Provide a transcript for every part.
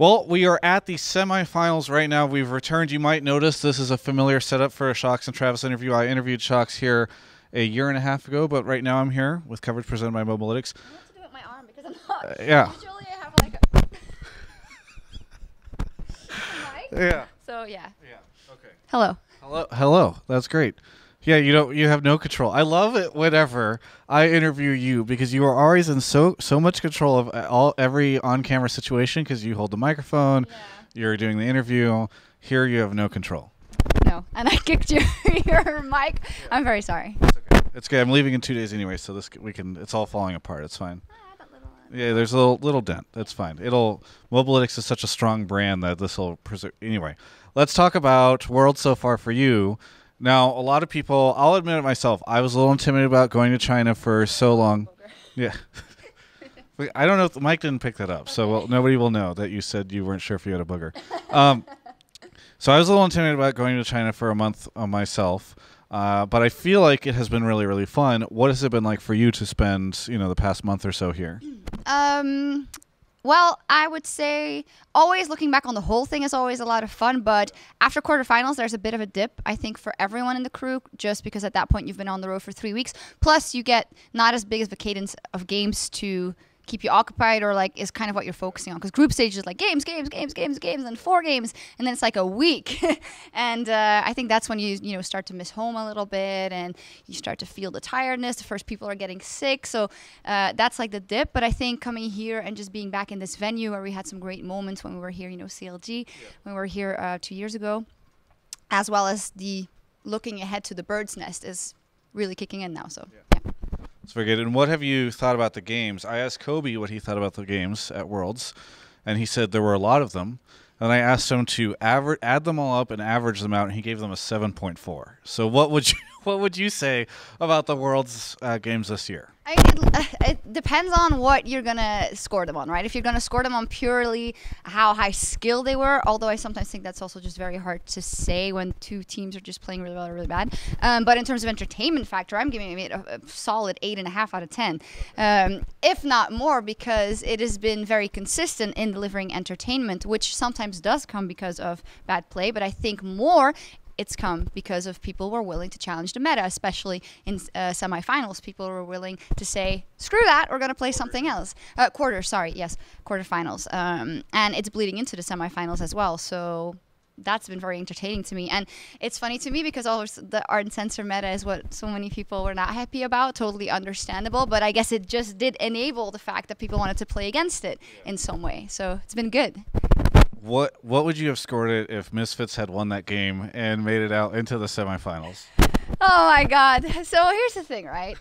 Well, we are at the semifinals right now. We've returned. You might notice this is a familiar setup for a Shocks and Travis interview. I interviewed Shocks here a year and a half ago, but right now I'm here with coverage presented by Mobalytics. I have to do it with my arm because I'm not. Yeah. Usually I have like a mic. Yeah. So yeah. Yeah. Okay. Hello. Hello. That's great. Yeah, you have no control. I love it whenever I interview you because you are always in so much control of every on-camera situation because you hold the microphone, you're doing the interview. Here you have no control. No, and I kicked your mic. Yeah. I'm very sorry. It's okay. It's good. I'm leaving in 2 days anyway, so it's all falling apart. It's fine. Yeah, there's a little dent. That's fine. Mobalytics is such a strong brand that this will preserve. Anyway, let's talk about Worlds so far for you. Now, a lot of people, I'll admit it myself, I was a little intimidated about going to China for so long. Yeah. I don't know if Mike didn't pick that up, so nobody will know that you said you weren't sure if you had a booger. So I was a little intimidated about going to China for a month myself, but I feel like it has been really, really fun. What has it been like for you to spend, the past month or so here? Well, I would say always looking back on the whole thing is always a lot of fun, but after quarterfinals, there's a bit of a dip, I think, for everyone in the crew, just because at that point you've been on the road for 3 weeks. Plus, you get not as big as the cadence of games to keep you occupied, or like is kind of what you're focusing on, because group stage is like games, and 4 games, and then it's like a week. And I think that's when you start to miss home a little bit, and you start to feel the tiredness. The first people are getting sick, so that's like the dip. But I think coming here and just being back in this venue where we had some great moments when we were here, CLG, when we were here 2 years ago, as well as the looking ahead to the Bird's Nest is really kicking in now. So yeah. That's very good. And what have you thought about the games? I asked Kobe what he thought about the games at Worlds, and he said there were a lot of them. And I asked him to add them all up and average them out, and he gave them a 7.4. So what would you say about the Worlds games this year? It depends on what you're going to score them on, right? If you're going to score them on purely how high skill they were, although I sometimes think that's also just very hard to say when two teams are just playing really well or really bad. But in terms of entertainment factor, I'm giving it a solid 8.5 out of 10, if not more, because it has been very consistent in delivering entertainment, which sometimes does come because of bad play, but I think more it's come because of people who are willing to challenge the meta, especially in semifinals. People were willing to say, screw that, we're going to play something else. Quarterfinals. And it's bleeding into the semifinals as well. So that's been very entertaining to me. And it's funny to me because always the art and censor meta is what so many people were not happy about. Totally understandable. But I guess it just did enable the fact that people wanted to play against it in some way. So it's been good. What would you have scored it if Misfits had won that game and made it out into the semifinals? Oh my God. So here's the thing, right?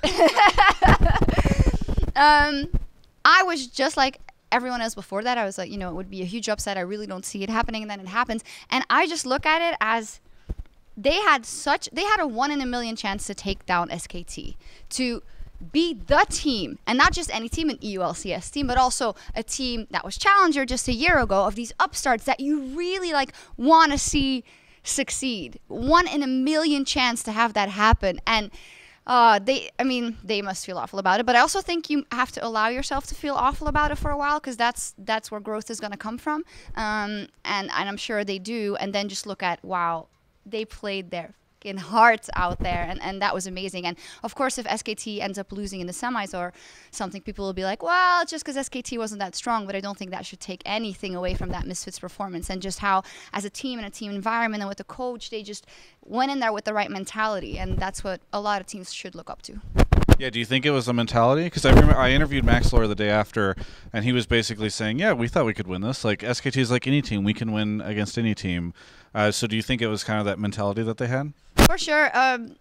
I was just like everyone else before that. I was like, it would be a huge upset. I really don't see it happening. And then it happens. And I just look at it as they had a 1 in a million chance to take down SKT, to be the team, and not just any team, an EULCS team, but also a team that was challenger just a year ago, of these upstarts that you really want to see succeed. 1 in a million chance to have that happen. And they must feel awful about it, but I also think you have to allow yourself to feel awful about it for a while, because that's where growth is going to come from. And I'm sure they do. And then just look at, wow, they played their in hearts out there, and that was amazing. And of course, if SKT ends up losing in the semis or something, people will be like, well, just because SKT wasn't that strong. But I don't think that should take anything away from that Misfits performance, and just how, as a team in a team environment and with a coach, they just went in there with the right mentality, and that's what a lot of teams should look up to. Yeah, do you think it was a mentality? Because I remember I interviewed Maxlore the day after, and he was basically saying, yeah, we thought we could win this. Like, SKT is like any team. We can win against any team. So do you think it was kind of that mentality that they had? For sure. I'm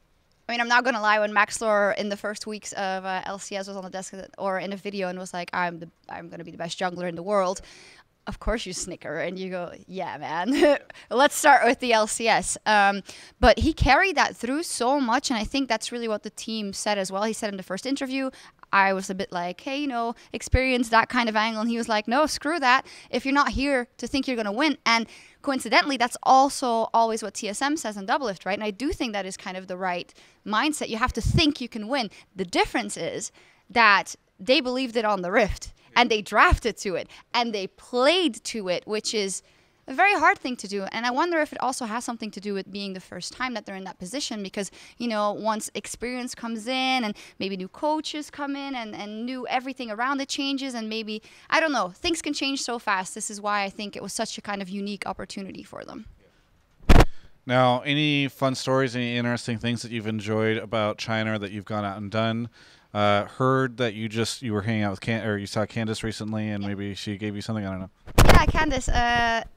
not going to lie. When Maxlore in the first weeks of LCS was on the desk or in a video and was like, I'm going to be the best jungler in the world, of course you snicker and you go, yeah, man, let's start with the LCS. But he carried that through so much, and I think that's really what the team said as well. He said in the first interview, I was a bit like, hey, experience that kind of angle. And he was like, no, screw that. If you're not here to think you're going to win. And coincidentally, that's also always what TSM says on Doublelift, right? And I do think that is kind of the right mindset. You have to think you can win. The difference is that they believed it on the Rift. and they drafted to it, and they played to it, which is a very hard thing to do. And I wonder if it also has something to do with being the first time that they're in that position, because, you know, once experience comes in and maybe new coaches come in and new everything around it changes, and maybe, I don't know, things can change so fast. This is why I think it was such a kind of unique opportunity for them. Now, any fun stories, any interesting things that you've enjoyed about China that you've gone out and done? Heard that you were hanging out with you saw Candace recently, and maybe she gave you something. I don't know. Yeah, Candace.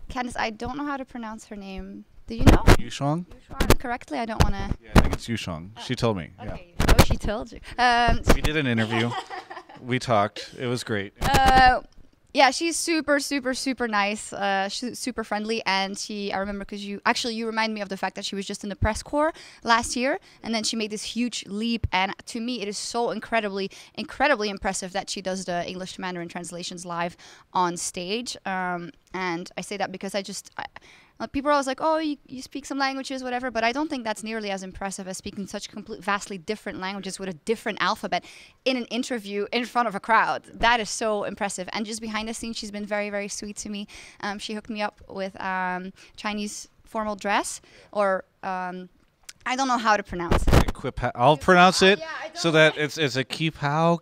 Candace, I don't know how to pronounce her name. Do you know? Yushong? Yushong correctly? I don't want to. Yeah, I think it's Yushong. She told me. Okay. Yeah. Oh, she told you. We did an interview. We talked. It was great. Yeah, she's super, super, super nice. She's super friendly, and I remember because you remind me of the fact that she was just in the press corps last year, and then she made this huge leap. And to me, it is so incredibly, incredibly impressive that she does the English to Mandarin translations live on stage. And I say that because people are always like, oh, you speak some languages, whatever, but I don't think that's nearly as impressive as speaking such vastly different languages with a different alphabet in an interview in front of a crowd. That is so impressive. And just behind the scenes, she's been very, very sweet to me. She hooked me up with Chinese formal dress, or I don't know how to pronounce it. I'll pronounce it so that it's a kipao.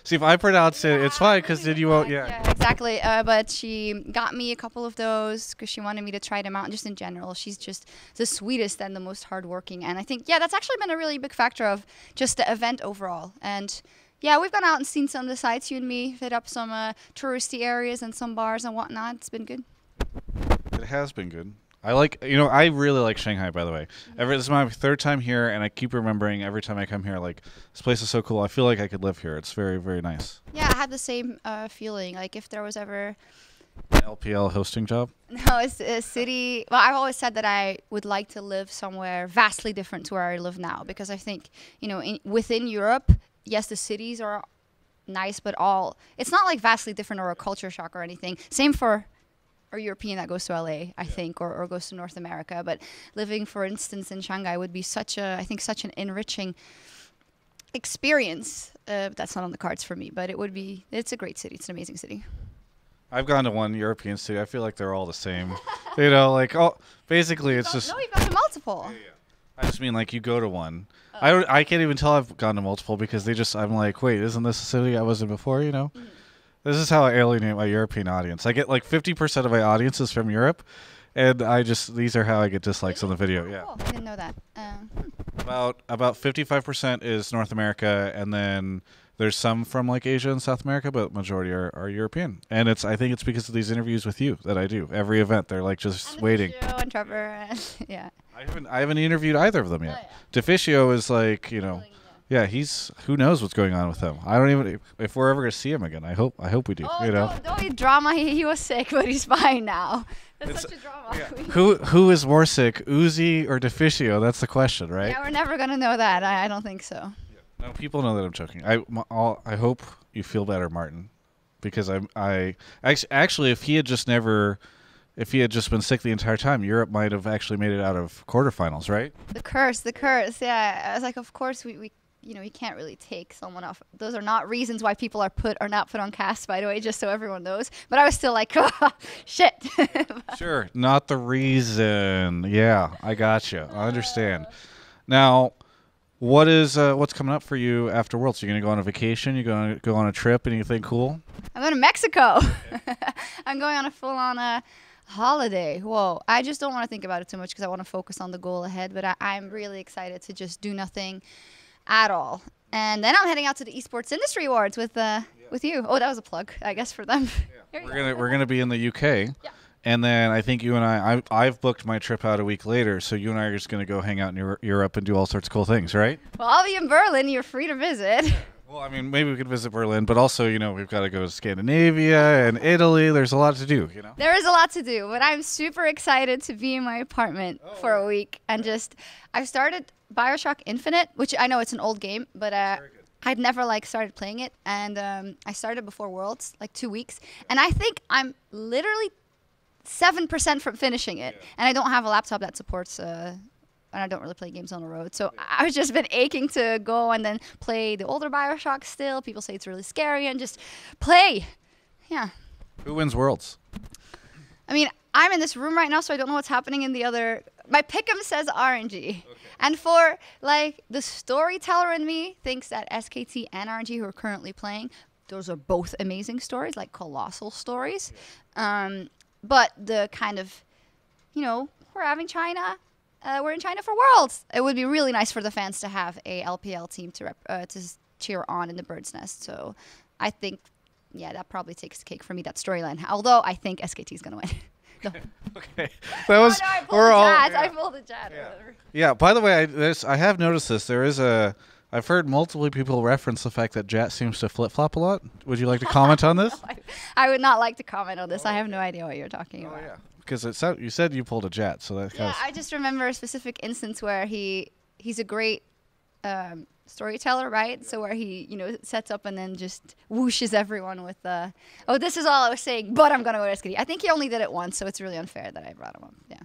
See, if I pronounce it, it's fine, because then you won't. Yeah, exactly. But she got me a couple of those because she wanted me to try them out. And just in general, she's just the sweetest and the most hardworking. And I think, that's actually been a really big factor of just the event overall. And yeah, we've gone out and seen some of the sites. You and me hit up some touristy areas and some bars and whatnot. It's been good. It has been good. I really like Shanghai, by the way. This is my third time here, and I keep remembering every time I come here, like, this place is so cool. I feel like I could live here. It's very, very nice. Yeah, I had the same feeling. Like, if there was ever an LPL hosting job? No, it's a city. Well, I've always said that I would like to live somewhere vastly different to where I live now, because I think, within Europe, yes, the cities are nice, but it's not like vastly different or a culture shock or anything. Same for or European that goes to LA, I think, or goes to North America. But living, for instance, in Shanghai would be such an enriching experience. That's not on the cards for me, but it's a great city. It's an amazing city. I've gone to one European city. I feel like they're all the same. Basically it's just... No, you've gone to multiple. Yeah. I just mean, like, you go to one. I can't even tell I've gone to multiple, because I'm like, wait, isn't this a city I was in before, Mm-hmm. This is how I alienate my European audience. I get like 50% of my audience is from Europe, and these are how I get dislikes on the video. Yeah. Cool. I didn't know that. About 55% is North America, and then there's some from like Asia and South America, but majority are European. And I think it's because of these interviews with you that I do every event. They're like just waiting. Deficio and Trevor, yeah. I haven't interviewed either of them yet. Oh, yeah. Deficio is like, yeah, who knows what's going on with him. I don't even, if we're ever going to see him again. I hope we do. Don't be drama. He was sick, but he's fine now. That's such a drama. Yeah. Who is more sick, Uzi or Deficio? That's the question, right? Yeah, we're never going to know that. I don't think so. Yeah. No, people know that I'm joking. I hope you feel better, Martin, because I actually, if he had just been sick the entire time, Europe might have actually made it out of quarterfinals, right? The curse. Yeah, I was like, of course we you can't really take someone off. Those are not reasons why people are not put on cast, by the way, just so everyone knows. But I was still like, oh, shit. Sure, not the reason. Yeah, I gotcha. I understand. Now, what's coming up for you after Worlds? You're gonna go on a vacation? You're gonna go on a trip? Anything cool? I'm going to Mexico. Okay. I'm going on a full-on holiday. Whoa. I just don't want to think about it too much because I want to focus on the goal ahead. But I'm really excited to just do nothing at all. And then I'm heading out to the Esports Industry Awards with you. Oh, that was a plug, I guess, for them. Yeah. We're gonna be in the UK. Yeah. And then I think you and I've booked my trip out a week later, so you and I are just gonna go hang out in Europe and do all sorts of cool things, right? Well, I'll be in Berlin. You're free to visit. Well, I mean, maybe we could visit Berlin, but also, we've got to go to Scandinavia and Italy. There's a lot to do, There is a lot to do, but I'm super excited to be in my apartment for a week. And I've started BioShock Infinite, which I know it's an old game, but I'd never started playing it. And I started before Worlds, 2 weeks. And I think I'm literally 7% from finishing it. Yeah. And I don't have a laptop that supports and I don't really play games on the road. So I've just been aching to go and then play the older BioShock still. People say it's really scary and just play. Yeah. Who wins Worlds? I mean, I'm in this room right now, so I don't know what's happening in the other. My pick'em says RNG. Okay. And for, like, the storyteller in me thinks that SKT and RNG, who are currently playing, those are both amazing stories, like colossal stories. Yeah. But the kind of, you know, we're having China. We're in China for Worlds. It would be really nice for the fans to have a LPL team to cheer on in the Bird's Nest. So I think, yeah, that probably takes the cake for me, that storyline. Although I think SKT is going to win. No. Okay. That was. Oh, no, I pulled the chat. Yeah. By the way, I have noticed this. There is a. I've heard multiple people reference the fact that Jat seems to flip flop a lot. Would you like to comment on this? No, I would not like to comment on this. I have no idea what you're talking about. Yeah. Because you said you pulled a Jat, so that. Yeah, I just remember a specific instance where he's a great storyteller, right? So where he, you know, sets up and then just whooshes everyone with oh, this is all I was saying, but I'm going to go to SKT. I think he only did it once, so it's really unfair that I brought him up. Yeah.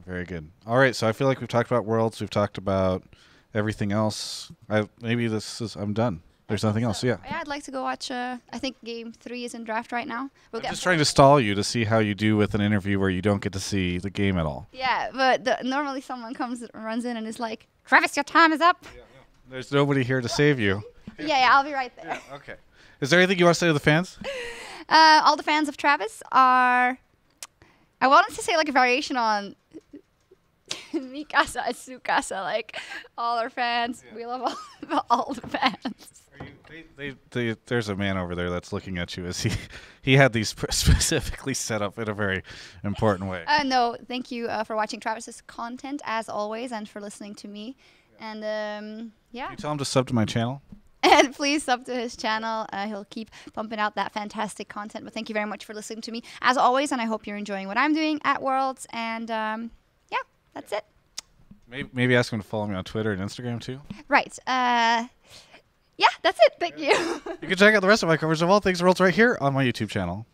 Very good. All right, so I feel like we've talked about Worlds. We've talked about everything else. I'm done. There's nothing else. Yeah. Yeah, I'd like to go watch. I think Game 3 is in draft right now. I'm just trying to stall you to see how you do with an interview where you don't get to see the game at all. Yeah, but normally someone runs in and is like, Travis, your time is up. Yeah. There's nobody here to save you. Yeah, I'll be right there. Yeah, okay. Is there anything you want to say to the fans? All the fans of Travis are, I wanted to say like a variation on Mikasa and Tsukasa, like all our fans. Yeah. We love all the fans. There's a man over there that's looking at you as he had these specifically set up in a very important way. No, thank you for watching Travis's content as always and for listening to me. And yeah. Can you tell him to sub to my channel? And please sub to his channel. He'll keep pumping out that fantastic content. But thank you very much for listening to me as always. And I hope you're enjoying what I'm doing at Worlds. And yeah, that's it. Maybe ask him to follow me on Twitter and Instagram too. Right. Yeah, that's it. Thank you. You can check out the rest of my coverage of all things Worlds right here on my YouTube channel.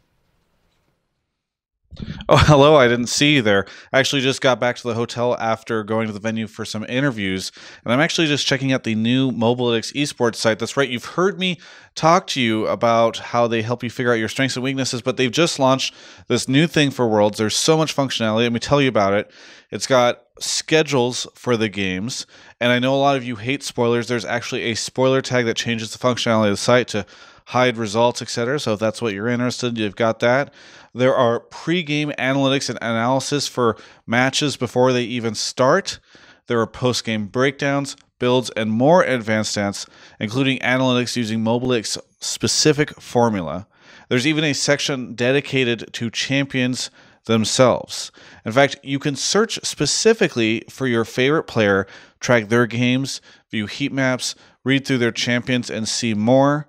Oh, hello. I didn't see you there. I actually just got back to the hotel after going to the venue for some interviews, and I'm actually just checking out the new Mobalytics esports site. That's right. You've heard me talk to you about how they help you figure out your strengths and weaknesses, but they've just launched this new thing for Worlds. There's so much functionality. Let me tell you about it. It's got schedules for the games, and I know a lot of you hate spoilers. There's actually a spoiler tag that changes the functionality of the site to hide results, etc. So if that's what you're interested in, you've got that. There are pre-game analytics and analysis for matches before they even start. There are post-game breakdowns, builds, and more advanced stats, including analytics using Mobalytics' specific formula. There's even a section dedicated to champions themselves. In fact, you can search specifically for your favorite player, track their games, view heat maps, read through their champions, and see more.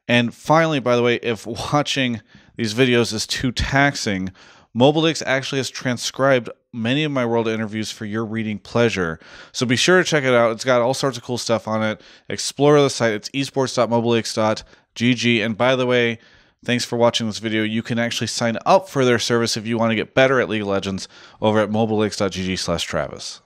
And finally, by the way, if watching these videos is too taxing, Mobalytics actually has transcribed many of my World interviews for your reading pleasure. So be sure to check it out. It's got all sorts of cool stuff on it. Explore the site. It's esports.mobalytics.gg. And by the way, thanks for watching this video. You can actually sign up for their service if you want to get better at League of Legends over at mobalytics.gg/Travis.